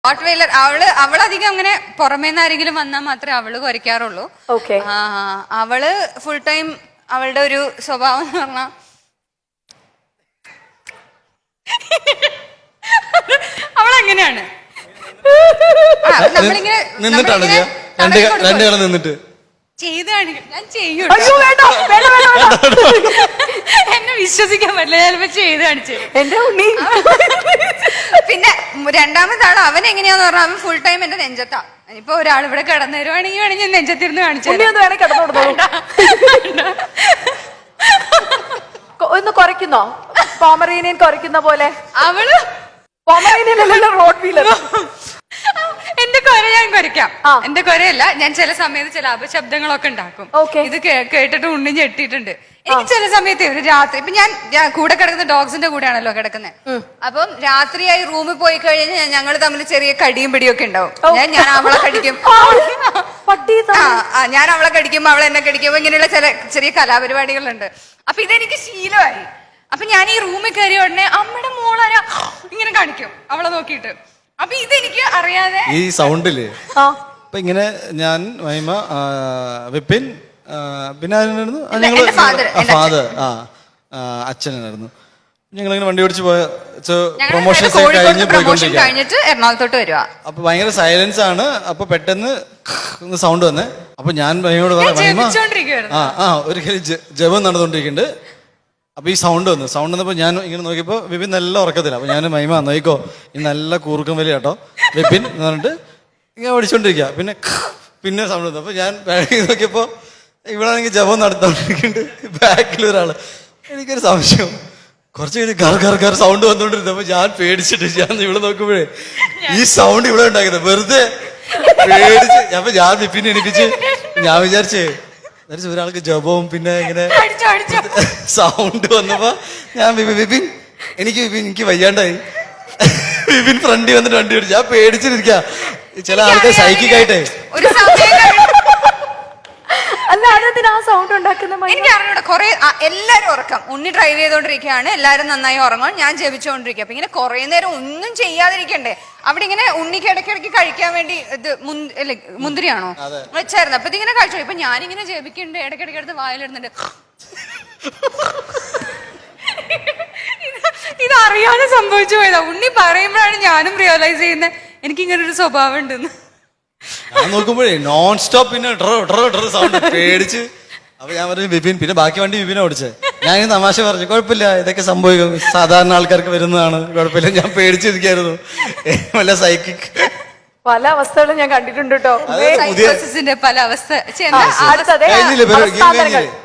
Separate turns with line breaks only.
Hot Wailer അവളധികം അങ്ങനെ പുറമേന്ന് ആരെങ്കിലും വന്നാൽ മാത്രമേ അവള് കുറയ്ക്കാറുള്ളൂ. അവള് ഫുൾ ടൈം അവളുടെ ഒരു സ്വഭാവം എന്ന് പറഞ്ഞാൽ അവളങ്ങനെയാണ്. നമ്മളിങ്ങനെ ചെയ്ത് കാണിക്കും. ഞാൻ ചെയ്യും. എന്നെ വിശ്വസിക്കാൻ പറ്റില്ല. ഞാനിപ്പോ ചെയ്ത് കാണിച്ചു. എന്റെ ഉണ്ണി. പിന്നെ രണ്ടാമതാണ് അവൻ എങ്ങനെയാന്ന് പറഞ്ഞാൽ അവൻ ഫുൾ ടൈം എന്റെ നെഞ്ചത്താ. ഇപ്പൊ ഒരാൾ ഇവിടെ കിടന്നു തരുവാണെങ്കിൽ വേണമെങ്കിൽ നെഞ്ചത്തിരുന്ന് കാണിച്ചു.
ഒന്ന് കുറയ്ക്കുന്നോ? പോമറീനിയൻ കുറയ്ക്കുന്ന പോലെ.
അവള്
റോഡ് വീലർ.
എന്റെ കൊര ഞാൻ കുറയ്ക്കാം. എന്റെ കൊരയല്ല, ഞാൻ ചില സമയത്ത് ചില അപശബ്ദങ്ങളൊക്കെ ഉണ്ടാക്കും. ഇത് കേട്ടിട്ട് ഉണ്ണി ഞെട്ടിയിട്ടുണ്ട്. എനിക്ക് ചില സമയത്ത് ഒരു രാത്രി ഇപ്പൊ ഞാൻ കൂടെ കിടക്കുന്ന ഡോഗ്സിന്റെ കൂടെയാണല്ലോ കിടക്കുന്നത്. അപ്പം രാത്രിയായി റൂമിൽ പോയി കഴിഞ്ഞാൽ ഞങ്ങൾ തമ്മിൽ ചെറിയ കടിയും പിടിയൊക്കെ ഉണ്ടാവും. ഞാൻ അവളെ കടിക്കും, ഞാൻ അവളെ കടിക്കുമ്പോ അവളെ എന്നെ കടിക്കുമ്പോ ഇങ്ങനെയുള്ള ചില ചെറിയ കലാപരിപാടികളുണ്ട്. അപ്പൊ ഇതെനിക്ക് ശീലമായി. അപ്പൊ ഞാൻ ഈ റൂമിൽ കയറിയ ഉടനെ അമ്മയുടെ മോളാരാ ഇങ്ങനെ കാണിക്കും അവളെ നോക്കിയിട്ട്. അപ്പൊ ഇതെനിക്ക് അറിയാതെ
ഈ സൗണ്ടില് അപ്പൊ ഇങ്ങനെ ഞാൻ മഹിമ വിപിൻ പിന്നെ ഫാദർ അച്ഛനായിരുന്നു. ഞങ്ങളിങ്ങനെ വണ്ടി ഓടിച്ച് പോയ പ്രൊമോഷൻ
കഴിഞ്ഞിട്ട് എറണാകുളത്തോട്ട് വരുക.
അപ്പൊ ഭയങ്കര സൈലൻസ് ആണ്. അപ്പൊ പെട്ടെന്ന് സൗണ്ട് വന്നേ. അപ്പൊ ഞാൻ മഹിമയോട് പറയാം, മഹിമ ഒരു ജപം നടന്നുകൊണ്ടിരിക്കുന്നുണ്ട്. അപ്പൊ ഈ സൗണ്ട് വന്നപ്പോ ഞാൻ ഇങ്ങനെ നോക്കിയപ്പോ വിപിൻ നല്ല ഉറക്കത്തില്ല. അപ്പൊ ഞാൻ മഹിമ നോക്കിക്കോ ഈ നല്ല കൂർക്കം വലിയ കേട്ടോ വിപിൻ എന്ന് പറഞ്ഞിട്ട് ഇങ്ങനെ ഓടിച്ചോണ്ടിരിക്കുക. പിന്നെ സൗണ്ട് വന്നു. അപ്പൊ ഞാൻ നോക്കിയപ്പോ ഇവിടാണെങ്കിൽ ജപം നടത്തോണ്ടിരിക്കുന്നുണ്ട്. ബാക്കിലൊരാള്. എനിക്കൊരു സംശയം, കുറച്ച് കഴിഞ്ഞ് കർ സൗണ്ട് വന്നോണ്ടിരുന്നു. അപ്പൊ ഞാൻ പേടിച്ചിട്ട് ഞാൻ ഇവിടെ നോക്കുമ്പോഴേ ഈ സൗണ്ട് ഇവിടെ ഉണ്ടാക്കുന്നത് വെറുതെ പേടിച്ച്. അപ്പൊ ഞാൻ വിപിനെ എണിപ്പിച്ച് ഞാൻ വിചാരിച്ചേ ഒരാൾക്ക് ജപവും പിന്നെ ഇങ്ങനെ സൗണ്ട് വന്നപ്പോ ഞാൻ വിപിൻ എനിക്ക് വയ്യാണ്ടായി. വിപിൻ ഫ്രണ്ടി വന്നിട്ട് വണ്ടി ഓടിച്ചു. ഞാൻ പേടിച്ചിരിക്ക. ചില ആൾക്കാർ സൈക്കിക്കായിട്ടേ
എനിക്ക് അറിഞ്ഞൂടെ. കുറെ എല്ലാരും ഉറക്കം. ഉണ്ണി ഡ്രൈവ് ചെയ്തോണ്ടിരിക്കുകയാണ്, എല്ലാരും നന്നായി ഉറങ്ങും, ഞാൻ ജപിച്ചോണ്ടിരിക്കുക. അപ്പൊ ഇങ്ങനെ കുറെ നേരം ഒന്നും ചെയ്യാതിരിക്കണ്ടേ. അവിടെ ഇങ്ങനെ ഉണ്ണിക്ക് ഇടയ്ക്കിടയ്ക്ക് കഴിക്കാൻ വേണ്ടി ഇത് മുന്തിരിയാണോ വെച്ചായിരുന്നു. അപ്പൊ ഇതിങ്ങനെ കഴിച്ചു. ഇപ്പൊ ഞാനിങ്ങനെ ജപിക്കുന്നുണ്ട്, ഇടയ്ക്കിടയ്ക്ക് എടുത്ത് വായിലിടുന്നുണ്ട്. ഇത് അറിയാതെ സംഭവിച്ചു പോയതാ. ഉണ്ണി പറയുമ്പോഴാണ് ഞാനും റിയലൈസ് ചെയ്യുന്നത് എനിക്ക് ഇങ്ങനെ ഒരു സ്വഭാവം ഉണ്ടെന്ന്.
ഞാൻ നോക്കുമ്പോഴേ നോൺ സ്റ്റോപ്പ് പിന്നെ സൗണ്ട് പേടിച്ച്. അപ്പൊ ഞാൻ പറഞ്ഞു വിപിൻ. പിന്നെ ബാക്കി വണ്ടി വിപിനെ ഓടിച്ചേ. ഞാൻ ഇങ്ങനെ തമാശ പറഞ്ഞു, കുഴപ്പമില്ല ഇതൊക്കെ സംഭവിക്കും, സാധാരണ ആൾക്കാർക്ക് വരുന്നതാണ്, കുഴപ്പമില്ല. ഞാൻ പേടിച്ചിരിക്കായിരുന്നു. വല്ല സൈക്കിക്
പല അവസ്ഥകളും ഞാൻ കണ്ടിട്ടുണ്ട് കേട്ടോ.
പല അവസ്ഥ